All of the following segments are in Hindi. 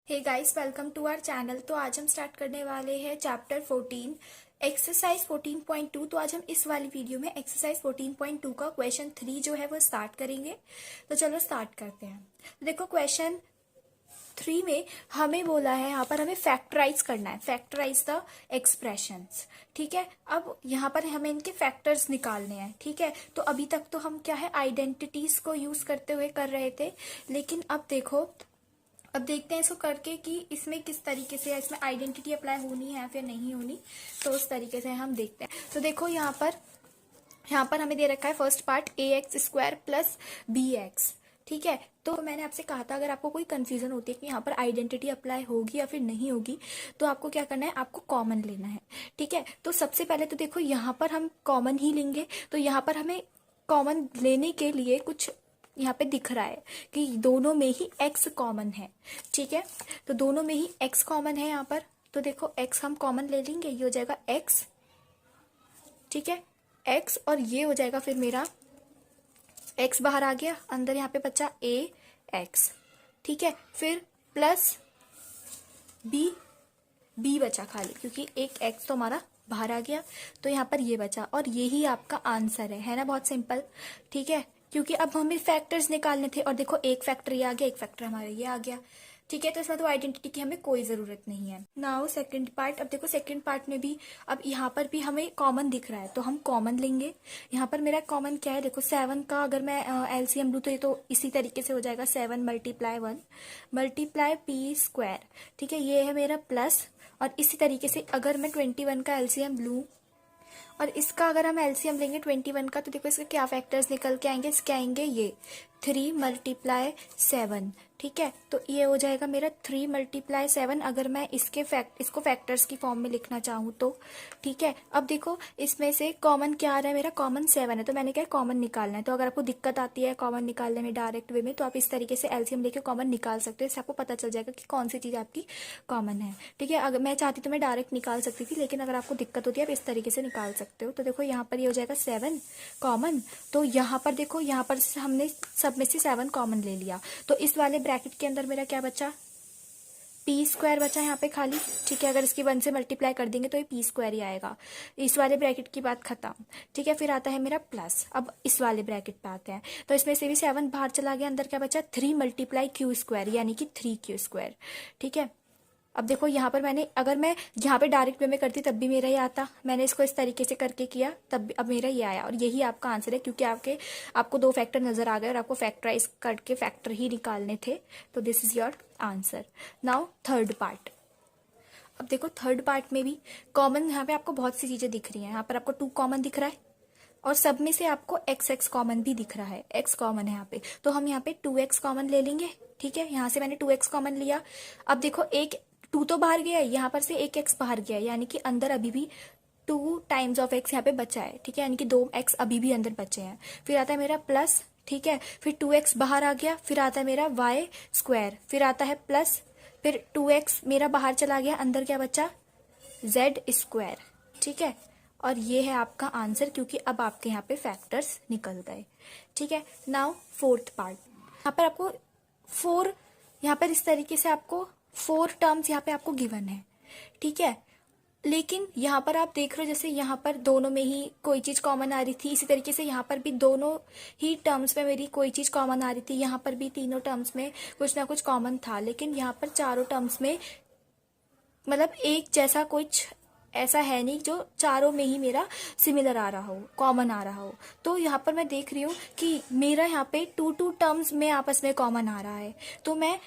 Hey guys, welcome to our channel. तो आज हम स्टार्ट करने वाले हैं चैप्टर 14 एक्सरसाइज 14.2। तो आज हम इस वाली वीडियो में एक्सरसाइज 14.2 का क्वेश्चन 3 जो है वो स्टार्ट करेंगे। तो चलो स्टार्ट करते हैं। तो देखो क्वेश्चन 3 में हमें बोला है, यहाँ पर हमें फैक्टराइज करना है, फैक्टराइज द एक्सप्रेशंस। ठीक है, अब यहाँ पर हमें इनके फैक्टर्स निकालने हैं। ठीक है, तो अभी तक तो हम क्या है आइडेंटिटीज को यूज करते हुए कर रहे थे, लेकिन अब देखो, अब देखते हैं इसको करके कि इसमें किस तरीके से इसमें आइडेंटिटी अप्लाई होनी है फिर नहीं होनी। तो उस तरीके से हम देखते हैं। तो देखो यहाँ पर हमें दे रखा है first part ax² plus bx। ठीक है, तो मैंने आपसे कहा था अगर आपको कोई कंफ्यूजन होती है कि यहाँ पर आइडेंटिटी अप्लाई होगी या फिर नहीं होगी, तो आपको क्या करना है, आपको कॉमन लेना है। ठीक है, तो सबसे पहले तो देखो यहाँ पर हम कॉमन ही लेंगे। तो यहाँ पर हमें कॉमन लेने के लिए कुछ यहाँ पे दिख रहा है कि दोनों में ही x कॉमन है। ठीक है, तो दोनों में ही x कॉमन है यहाँ पर। तो देखो x हम कॉमन ले लेंगे, ये हो जाएगा x। ठीक है, x और ये हो जाएगा फिर मेरा x बाहर आ गया, अंदर यहाँ पे बचा ax। ठीक है, फिर प्लस b बचा खाली, क्योंकि एक x तो हमारा बाहर आ गया, तो यहाँ पर ये बचा और यही आपका आंसर है ना। बहुत सिंपल। ठीक है, क्योंकि अब हमें फैक्टर्स निकालने थे और देखो एक फैक्टर ये आ गया, एक फैक्टर हमारा ये आ गया। ठीक है, तो इसमें तो आइडेंटिटी की हमें कोई जरूरत नहीं है। Now second part. अब देखो सेकंड पार्ट में भी अब यहाँ पर भी हमें कॉमन दिख रहा है, तो हम कॉमन लेंगे। यहाँ पर मेरा कॉमन क्या है, देखो 7 का अगर मैं एलसीएम लूँ तो ये तो इसी तरीके से हो जाएगा 7 × 1 मल्टीप्लाई p²। ठीक है, ये है मेरा प्लस, और इसी तरीके से अगर मैं 21 का एलसीएम लूँ और इसका अगर हम एलसीएम लेंगे 21 का, तो देखो इसके क्या फैक्टर्स निकल के आएंगे, इसके आएंगे ये 3 × 7। ठीक है, तो ये हो जाएगा मेरा 3 × 7 अगर मैं इसको फैक्टर्स की फॉर्म में लिखना चाहूँ तो। ठीक है, अब देखो इसमें से कॉमन क्या आ रहा है, मेरा कॉमन 7 है, तो मैंने क्या कॉमन निकालना है। तो अगर आपको दिक्कत आती है कॉमन निकालने में डायरेक्ट वे में, तो आप इस तरीके से एलसीएम लेके कॉमन निकाल सकते हो। इससे आपको पता चल जाएगा कि कौन सी चीज़ आपकी कॉमन है। ठीक है, अगर मैं चाहती तो मैं डायरेक्ट निकाल सकती थी, लेकिन अगर आपको दिक्कत होती है आप इस तरीके से निकाल सकते हो। तो देखो यहाँ पर ये हो जाएगा 7 कॉमन। तो यहाँ पर देखो, यहाँ पर हमने सब में से 7 कॉमन ले लिया, तो इस वाले ब्रैकेट के अंदर मेरा क्या बचा, p² बचा यहाँ पे खाली। ठीक है, अगर इसकी 1 से मल्टीप्लाई कर देंगे तो ये p² ही आएगा। इस वाले ब्रैकेट की बात खत्म। ठीक है, फिर आता है मेरा प्लस। अब इस वाले ब्रैकेट पे आते हैं, तो इसमें से भी 7 बाहर चला गया, अंदर क्या बचा 3 × q², यानी कि 3q²। ठीक है, अब देखो यहाँ पर अगर मैं यहाँ पे डायरेक्ट वे में करती तब भी मेरा ये आता, मैंने इसको इस तरीके से करके किया तब अब मेरा ये आया, और यही आपका आंसर है, क्योंकि आपको 2 फैक्टर नजर आ गए और आपको फैक्टराइज करके फैक्टर ही निकालने थे। तो this is your answer. Now third part. अब देखो थर्ड पार्ट में भी कॉमन, यहाँ पे आपको बहुत सी चीजें दिख रही हैं। यहाँ पर आपको 2 कॉमन दिख रहा है और सब में से आपको x कॉमन भी दिख रहा है, x कॉमन है यहाँ पे, तो हम यहाँ पे 2x कॉमन ले लेंगे। ठीक है, यहाँ से मैंने 2x कॉमन लिया। अब देखो एक 2 तो बाहर गया है, यहाँ पर से एक x बाहर गया है, यानी कि अंदर अभी भी 2 टाइम्स ऑफ x यहाँ पे बचा है। ठीक है, यानी कि 2x अभी भी अंदर बचे हैं। फिर आता है मेरा प्लस। ठीक है, फिर 2x बाहर आ गया, फिर आता है मेरा y², फिर आता है प्लस, फिर 2x मेरा बाहर चला गया, अंदर क्या बचा z²। ठीक है, और ये है आपका आंसर, क्योंकि अब आपके यहाँ पे फैक्टर्स निकल गए। ठीक है, नाउ फोर्थ पार्ट। यहाँ पर आपको 4, यहाँ पर इस तरीके से आपको 4 टर्म्स यहाँ पे आपको गिवन है। ठीक है, लेकिन यहाँ पर आप देख रहे हो जैसे यहाँ पर दोनों में ही कोई चीज कॉमन आ रही थी, इसी तरीके से यहाँ पर भी दोनों ही टर्म्स में मेरी कोई चीज कॉमन आ रही थी। यहाँ पर भी तीनों टर्म्स में कुछ ना कुछ कॉमन था, लेकिन यहाँ पर चारों टर्म्स में मतलब एक जैसा कुछ ऐसा है नहीं जो चारों में ही मेरा सिमिलर आ रहा हो, कॉमन आ रहा हो। तो यहाँ पर मैं देख रही हूँ कि मेरा यहाँ पे 2 टर्म्स में आपस में कॉमन आ रहा है, तो मैं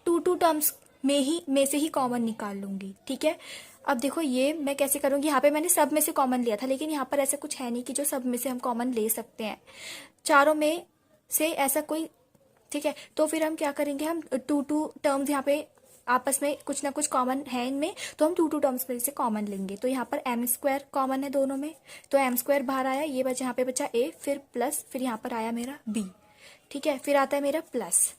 2 टर्म्स में से ही कॉमन निकाल लूंगी। ठीक है, अब देखो ये मैं कैसे करूंगी, यहाँ पे मैंने सब में से कॉमन लिया था, लेकिन यहाँ पर ऐसा कुछ है नहीं कि जो सब में से हम कॉमन ले सकते हैं, चारों में से ऐसा कोई। ठीक है, तो फिर हम क्या करेंगे, हम 2 टर्म्स यहाँ पे आपस में कुछ ना कुछ कॉमन है इनमें, तो हम 2 टर्म्स में से कॉमन लेंगे। तो यहाँ पर m² कॉमन है दोनों में, तो m² बाहर आया, ये बचा यहाँ पे बचा a, फिर प्लस, फिर यहाँ पर आया मेरा b। ठीक है, फिर आता है मेरा प्लस,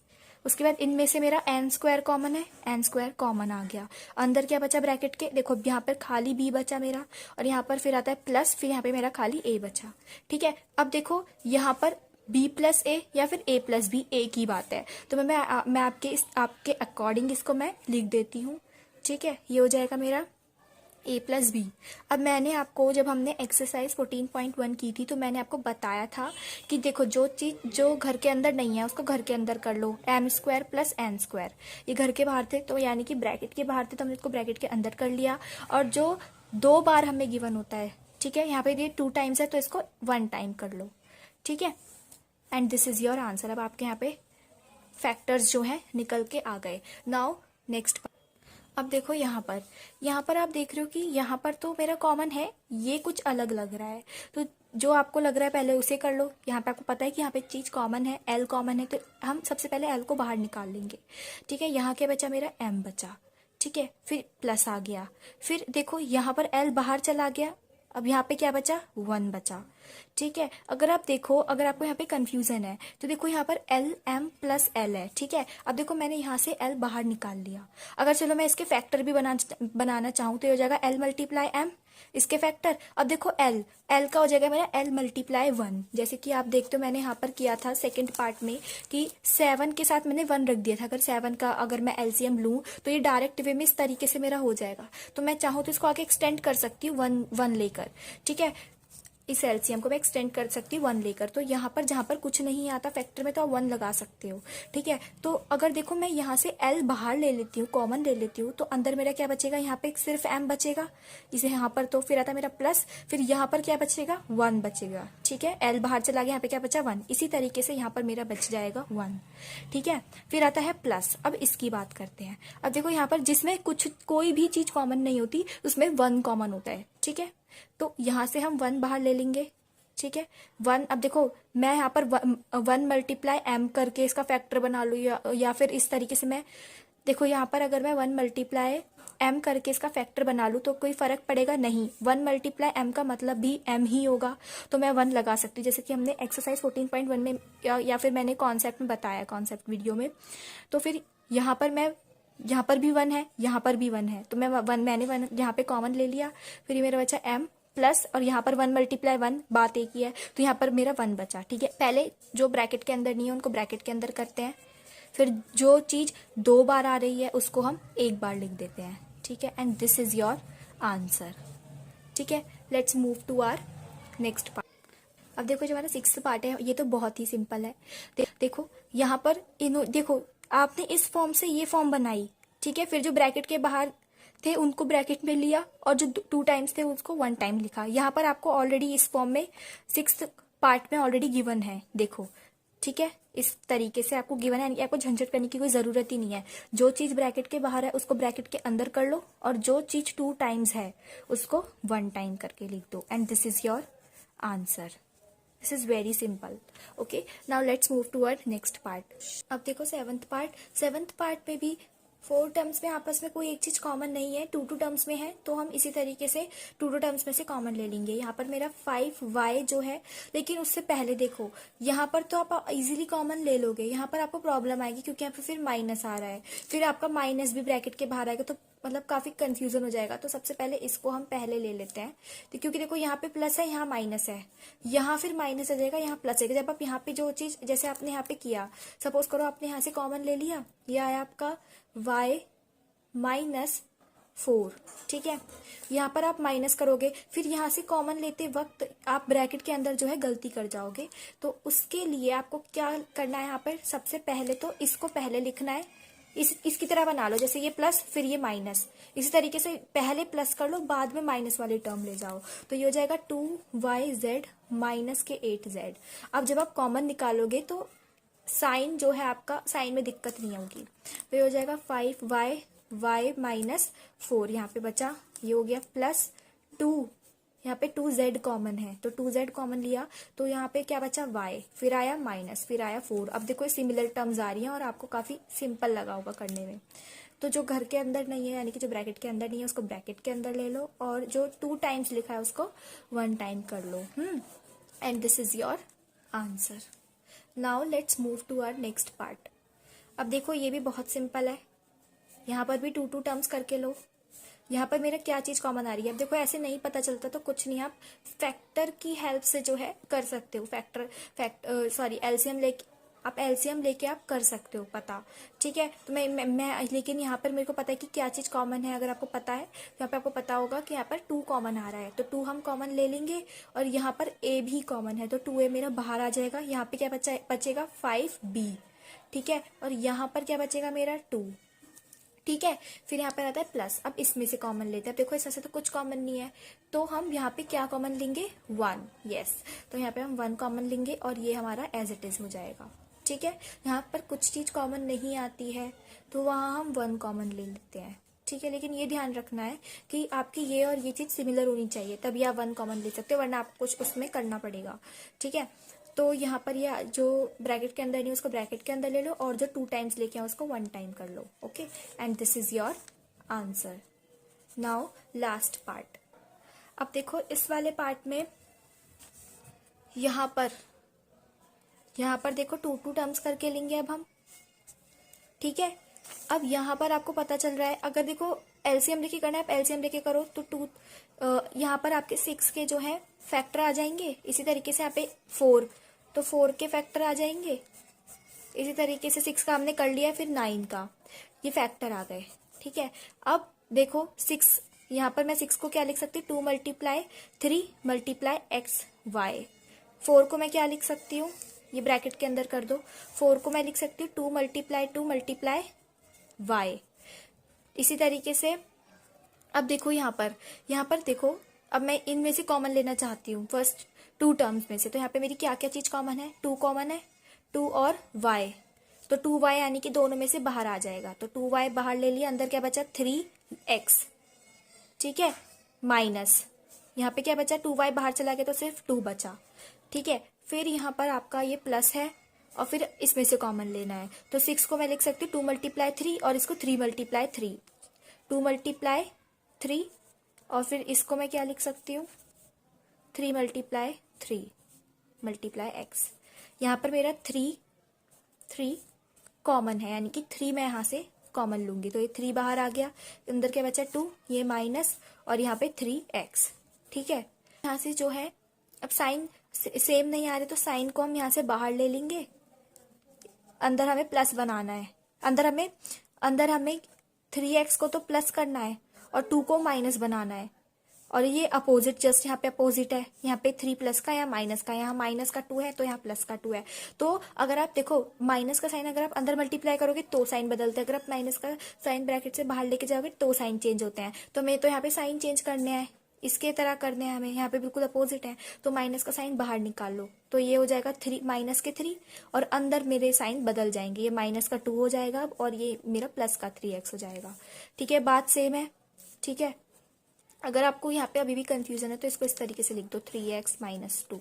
उसके बाद इनमें से मेरा n² कॉमन है, n² कॉमन आ गया, अंदर क्या बचा ब्रैकेट के, देखो यहाँ पर खाली b बचा मेरा, और यहाँ पर फिर आता है प्लस, फिर यहाँ पे मेरा खाली a बचा। ठीक है, अब देखो यहाँ पर बी प्लस ए या फिर ए प्लस बी, एक ही बात है। तो मैं आपके अकॉर्डिंग इसको मैं लिख देती हूँ। ठीक है, ये हो जाएगा मेरा ए प्लस बी। अब मैंने आपको, जब हमने एक्सरसाइज 14.1 की थी, तो मैंने आपको बताया था कि देखो, जो चीज़ जो घर के अंदर नहीं है उसको घर के अंदर कर लो, M square plus N square. ये घर के बाहर थे तो यानी कि ब्रैकेट के बाहर थे, तो हमने इसको ब्रैकेट के अंदर कर लिया। और जो 2 बार हमें गिवन होता है, ठीक है, यहाँ पे ये 2 टाइम्स है तो इसको 1 टाइम कर लो। ठीक है, and this is your answer. अब आपके यहाँ पे फैक्टर्स जो है निकल के आ गए। Now next. अब देखो यहाँ पर आप देख रहे हो कि यहाँ पर तो मेरा कॉमन है, ये कुछ अलग लग रहा है। तो जो आपको लग रहा है पहले उसे कर लो। यहाँ पे आपको पता है कि यहाँ पे एक चीज कॉमन है, एल कॉमन है, तो हम सबसे पहले एल को बाहर निकाल लेंगे। ठीक है, यहाँ क्या बचा, मेरा एम बचा। ठीक है, फिर प्लस आ गया। फिर देखो यहाँ पर एल बाहर चला गया, अब यहाँ पे क्या बचा, 1 बचा। ठीक है, अगर आप देखो, अगर आपको यहाँ पे कंफ्यूजन है तो देखो यहाँ पर एल एम प्लस एल है। ठीक है, अब देखो मैंने यहाँ से एल बाहर निकाल लिया। अगर चलो मैं इसके फैक्टर भी बनाना चाहूँ तो ये हो जाएगा एल मल्टीप्लाई एम, इसके फैक्टर। अब देखो एल एल का हो जाएगा मेरा एल मल्टीप्लाई 1। जैसे कि आप देखते हो मैंने यहाँ पर किया था सेकंड पार्ट में कि 7 के साथ मैंने 1 रख दिया था। अगर 7 का अगर मैं एलसीएम लूँ तो ये डायरेक्ट वे में इस तरीके से मेरा हो जाएगा। तो मैं चाहूँ तो इसको आगे एक्सटेंड कर सकती हूँ 1 लेकर। ठीक है, इस एलसीएम को मैं एक्सटेंड कर सकती हूँ 1 लेकर। तो यहाँ पर जहाँ पर कुछ नहीं आता फैक्टर में तो आप 1 लगा सकते हो। ठीक है, तो अगर देखो मैं यहाँ से एल बाहर ले लेती हूँ, कॉमन ले लेती हूँ, तो अंदर मेरा क्या बचेगा, यहाँ पे सिर्फ एम बचेगा। इसे यहाँ पर तो फिर आता मेरा प्लस, फिर यहाँ पर क्या बचेगा, 1 बचेगा। ठीक है, एल बाहर चला गया, यहाँ पे क्या बचा, 1। इसी तरीके से यहाँ पर मेरा बच जाएगा 1। ठीक है, फिर आता है प्लस। अब इसकी बात करते हैं। अब देखो यहाँ पर जिसमें कोई भी चीज कॉमन नहीं होती उसमें 1 कॉमन होता है। ठीक है, तो यहां से हम 1 बाहर ले लेंगे। ठीक है, 1। अब देखो मैं यहाँ पर 1 मल्टीप्लाई एम करके इसका फैक्टर बना लूँ, या फिर इस तरीके से मैं, देखो यहाँ पर अगर मैं 1 मल्टीप्लाई एम करके इसका फैक्टर बना लूँ तो कोई फर्क पड़ेगा नहीं। 1 मल्टीप्लाई एम का मतलब भी एम ही होगा, तो मैं 1 लगा सकती हूँ, जैसे कि हमने एक्सरसाइज 14.1 में या फिर मैंने कॉन्सेप्ट में बताया, कॉन्सेप्ट वीडियो में। तो फिर यहाँ पर भी 1 है, यहाँ पर भी 1 है, तो मैंने 1 यहाँ पे कॉमन ले लिया। फिर ये मेरा बचा एम प्लस, और यहाँ पर 1 मल्टीप्लाई 1, बात एक ही है, तो यहाँ पर मेरा 1 बचा। ठीक है, पहले जो ब्रैकेट के अंदर नहीं है उनको ब्रैकेट के अंदर करते हैं, फिर जो चीज 2 बार आ रही है उसको हम 1 बार लिख देते हैं। ठीक है, and this is your answer. ठीक है, let's move to our next part. अब देखो जो हमारा 6th पार्ट है ये तो बहुत ही सिंपल है। देखो यहाँ पर देखो आपने इस फॉर्म से ये फॉर्म बनाई। ठीक है, फिर जो ब्रैकेट के बाहर थे उनको ब्रैकेट में लिया, और जो 2 टाइम्स थे उसको 1 टाइम लिखा। यहाँ पर आपको ऑलरेडी इस फॉर्म में 6th पार्ट में ऑलरेडी गिवन है, देखो। ठीक है, इस तरीके से आपको गिवन है, आपको झंझट करने की कोई जरूरत ही नहीं है। जो चीज ब्रैकेट के बाहर है उसको ब्रैकेट के अंदर कर लो, और जो चीज 2 टाइम्स है उसको 1 टाइम करके लिख दो, and this is your answer. This is very simple. Okay, now let's move to our next part. अब देखो 7th पार्ट में भी 4 टर्म्स में आपस में कोई एक चीज कॉमन नहीं है, 2 टर्म्स में है, तो हम इसी तरीके से 2 टर्म्स में से कॉमन ले लेंगे। यहाँ पर मेरा 5y जो है, लेकिन उससे पहले देखो यहाँ पर तो आप इजीली कॉमन ले लोगे, यहाँ पर आपको प्रॉब्लम आएगी क्योंकि यहाँ पर फिर माइनस आ रहा है, फिर आपका माइनस भी ब्रैकेट के बाहर आएगा, तो मतलब काफी कंफ्यूजन हो जाएगा। तो सबसे पहले इसको हम पहले ले लेते हैं, तो क्योंकि देखो यहाँ पे प्लस है, यहाँ माइनस है, यहाँ फिर माइनस आ जाएगा, यहाँ प्लस है। जब आप यहाँ पे जो चीज जैसे आपने यहाँ पे किया, सपोज करो आपने यहाँ से कॉमन ले लिया, यह आया आपका y माइनस 4। ठीक है, यहाँ पर आप माइनस करोगे, फिर यहाँ से कॉमन लेते वक्त आप ब्रैकेट के अंदर जो है गलती कर जाओगे। तो उसके लिए आपको क्या करना है, यहाँ पर सबसे पहले तो इसको पहले लिखना है, इसकी तरह बना लो, जैसे ये प्लस फिर ये माइनस, इसी तरीके से पहले प्लस कर लो, बाद में माइनस वाली टर्म ले जाओ। तो ये हो जाएगा 2yz माइनस के 8z। अब जब आप कॉमन निकालोगे तो साइन जो है आपका, साइन में दिक्कत नहीं होगी। तो ये हो जाएगा 5y माइनस 4, यहाँ पे बचा, ये हो गया प्लस 2, यहाँ पे 2z कॉमन है तो 2z कॉमन लिया, तो यहाँ पे क्या बचा, y, फिर आया माइनस, फिर आया 4। अब देखो सिमिलर टर्म्स आ रही हैं और आपको काफी सिंपल लगा होगा करने में। तो जो घर के अंदर नहीं है, यानी कि जो ब्रैकेट के अंदर नहीं है, उसको ब्रैकेट के अंदर ले लो, और जो 2 टाइम्स लिखा है उसको 1 टाइम कर लो। And this is your answer. Now let's move to our next part. अब देखो ये भी बहुत सिंपल है, यहाँ पर भी 2 टर्म्स करके लो। यहाँ पर मेरा क्या चीज कॉमन आ रही है। अब देखो ऐसे नहीं पता चलता तो कुछ नहीं, आप फैक्टर की हेल्प से जो है कर सकते हो। एलसीएम लेके आप एलसीएम लेके आप कर सकते हो पता, ठीक है। तो मैं लेकिन यहाँ पर मेरे को पता है कि क्या चीज कॉमन है। अगर आपको पता है यहाँ पे आपको पता होगा कि यहाँ पर 2 कॉमन आ रहा है, तो 2 हम कॉमन ले लेंगे और यहाँ पर a भी कॉमन है, तो 2a मेरा बाहर आ जाएगा। यहाँ पे क्या बचेगा 5b, ठीक है। और यहाँ पर क्या बचेगा मेरा 2, ठीक है। फिर यहाँ पर आता है प्लस। अब इसमें से कॉमन लेते हैं। अब देखो इसमें से तो कुछ कॉमन नहीं है, तो हम यहाँ पे क्या कॉमन लेंगे 1, यस। तो यहाँ पे हम 1 कॉमन लेंगे और ये हमारा एज इट इज हो जाएगा, ठीक है। यहाँ पर कुछ चीज कॉमन नहीं आती है तो वहां हम 1 कॉमन ले लेते हैं, ठीक है। लेकिन ये ध्यान रखना है कि आपकी ये और ये चीज सिमिलर होनी चाहिए, तभी आप 1 कॉमन ले सकते हो, वरना आपको कुछ उसमें करना पड़ेगा, ठीक है। तो यहाँ पर ये जो ब्रैकेट के अंदर नहीं उसको ब्रैकेट के अंदर ले लो, और जो 2 टाइम्स लेके आओ उसको 1 टाइम कर लो, okay. And this is your answer. Now last part. अब देखो इस वाले पार्ट में यहाँ पर देखो 2 टर्म्स करके लेंगे अब हम, ठीक है। अब यहाँ पर आपको पता चल रहा है, अगर देखो एलसीएम लेके करना है, आप एलसीएम लेके करो तो 2 यहाँ पर आपके 6 के जो है फैक्टर आ जाएंगे। इसी तरीके से यहाँ पे 4, तो 4 के फैक्टर आ जाएंगे। इसी तरीके से 6 का हमने कर लिया, फिर 9 का ये फैक्टर आ गए, ठीक है। अब देखो 6, यहाँ पर मैं 6 को क्या लिख सकती हूँ 2 मल्टीप्लाई 3 मल्टीप्लाई एक्स वाई। 4 को मैं क्या लिख सकती हूँ, ये ब्रैकेट के अंदर कर दो। 4 को मैं लिख सकती हूँ 2 मल्टीप्लाई वाई। इसी तरीके से अब देखो यहाँ पर देखो, अब मैं इनमें से कॉमन लेना चाहती हूँ फर्स्ट 2 टर्म्स में से। तो यहाँ पे मेरी क्या क्या चीज कॉमन है, 2 कॉमन है, 2 और y। तो 2y यानी कि दोनों में से बाहर आ जाएगा, तो 2y बाहर ले लिया, अंदर क्या बचा 3x, ठीक है। माइनस यहाँ पे क्या बचा 2y बाहर चला गया तो सिर्फ 2 बचा, ठीक है। फिर यहाँ पर आपका ये प्लस है और फिर इसमें से कॉमन लेना है, तो 6 को मैं लिख सकती हूँ 2 मल्टीप्लाई 3 और इसको 3 मल्टीप्लाई 3, 2 मल्टीप्लाई 3 और फिर इसको मैं क्या लिख सकती हूँ 3 मल्टीप्लाई 3 मल्टीप्लाई एक्स। यहाँ पर मेरा 3 कॉमन है, यानी कि 3 मैं यहाँ से कॉमन लूंगी, तो ये 3 बाहर आ गया, अंदर क्या बचा 2, ये माइनस और यहाँ पे 3x, ठीक है। यहाँ से जो है अब साइन सेम नहीं आ रहे तो साइन को हम यहाँ से बाहर ले लेंगे, अंदर हमें प्लस बनाना है, अंदर हमें 3x को तो प्लस करना है और 2 को माइनस बनाना है। और ये अपोजिट, जस्ट यहाँ पे अपोजिट है, यहाँ पे 3 प्लस का या माइनस का, यहाँ माइनस का 2 है तो यहाँ प्लस का 2 है। तो अगर आप देखो माइनस का साइन अगर आप अंदर मल्टीप्लाई करोगे तो साइन बदलते हैं, अगर आप माइनस का साइन ब्रैकेट से बाहर लेके जाओगे तो साइन चेंज होते हैं। तो मैं तो यहाँ पे साइन चेंज करने हैं, इसके तरह करने हैं हमें, यहाँ पे बिल्कुल अपोजिट है, तो माइनस का साइन बाहर निकाल लो, तो ये हो जाएगा 3 माइनस के 3 और अंदर मेरे साइन बदल जाएंगे, ये माइनस का 2 हो जाएगा और ये मेरा प्लस का 3x हो जाएगा, ठीक है। बात सेम है, ठीक है। अगर आपको यहाँ पे अभी भी कंफ्यूजन है तो इसको इस तरीके से लिख दो 3x माइनस 2,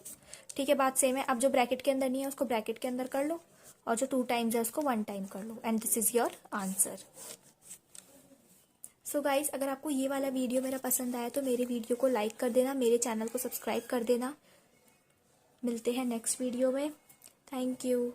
ठीक है। बात सेम है। अब जो ब्रैकेट के अंदर नहीं है उसको ब्रैकेट के अंदर कर लो और जो 2 टाइम्स है उसको 1 टाइम कर लो, and this is your answer. So guys, अगर आपको ये वाला वीडियो मेरा पसंद आया तो मेरे वीडियो को लाइक कर देना, मेरे चैनल को सब्सक्राइब कर देना। मिलते हैं नेक्स्ट वीडियो में। Thank you.